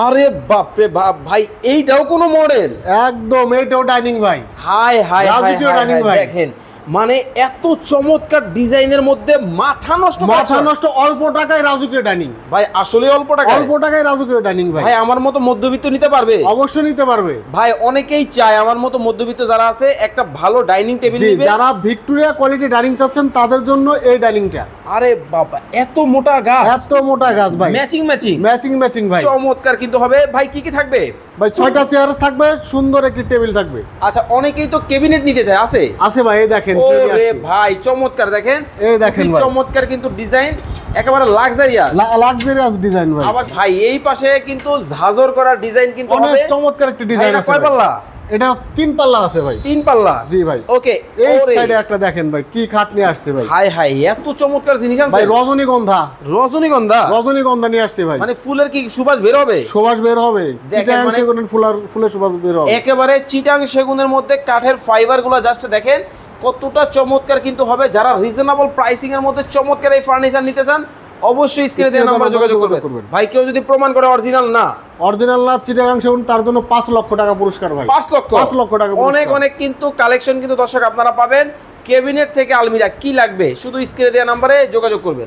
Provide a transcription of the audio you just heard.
আরে বাপ রে বাপ ভাই, এইটাও কোনো মডেল? একদম, এইটাও ডাইনিং ভাই। হাই হাই রাজকীয় ডাইনিং ভাই। দেখেন মানে এত চমৎকার ডিজাইনের মধ্যে মাথা নষ্ট, মাথা নষ্ট। অল্প টাকায় রাজকীয় ডাইনিং ভাই, আসলে অল্প টাকা, অল্প টাকায় রাজকীয় ডাইনিং ভাই। ভাই আমার মতো মধ্যবিত্ত নিতে পারবে? অবশ্যই নিতে পারবে ভাই। অনেকেই চায় আমার মতো মধ্যবিত্ত যারা আছে একটা ভালো ডাইনিং টেবিল নিবে, যারা ভিক্টোরিয়া কোয়ালিটি ডাইনিং চাচ্ছেন তাদের জন্য এই ডাইনিংটা। আরে বাবা, এত মোটা গাছ, এত মোটা গাছ ভাই, ম্যাচিং ম্যাচিং ম্যাচিং ম্যাচিং ভাই, চমৎকার কিন্তু হবে ভাই। কি কি থাকবে ভাই? 6টা চেয়ার থাকবে, সুন্দর একটি টেবিল থাকবে। আচ্ছা, অনেকেই তো ক্যাবিনেট নিতে চায়, আছে? আছে ভাই, এই দেখেন। ওরে ভাই চমৎকার, দেখেন এই দেখেন ভাই, চমৎকার কিন্তু ডিজাইন, একেবারে লাক্সারিয়াস ডিজাইন ভাই। আবার ভাই এই পাশে কিন্তু ঝাঁঝর করা ডিজাইন কিন্তু অনেক হবে, চমৎকার একটা ডিজাইন আছে। কয় পাল্লা? এটা 3 পাল্লা আছে ভাই। 3 পাল্লা? জি ভাই। ওকে, এই সাইডে একটা দেখেন ভাই, কি খাট নিয়ে আসছে ভাই। হাই হাই, এত চমৎকার জিনিস আছে ভাই। রজনীগন্ধা, রজনীগন্ধা, রজনীগন্ধা নিয়ে আসছে ভাই। মানে ফুলের কি সুবাস বের হবে? সুবাস বের হবে, চিটাং সেগুনের ফুলের সুবাস বের হবে একেবারে। চিটাং সেগুনের মধ্যে কাঠের ফাইবার গুলো জাস্ট দেখেন কতটা চমৎকার কিন্তু হবে। যারা রিজনেবল প্রাইসিং এর মধ্যে চমৎকার এই ফার্নিচার নিতে চান, অবশ্যই স্ক্রিনে দেওয়া নাম্বারে যোগাযোগ করবেন ভাই। কেউ যদি প্রমাণ করে অরিজিনাল না চিটাগাং সেগুন, তার জন্য 5 লক্ষ টাকা পুরস্কার ভাই। 5 লক্ষ টাকা। অনেক অনেক কিন্তু কালেকশন কিন্তু দর্শক আপনারা পাবেন। ক্যাবিনেট থেকে আলমিরা কি লাগবে, শুধু স্ক্রিনে দেওয়া নাম্বারে যোগাযোগ করবেন।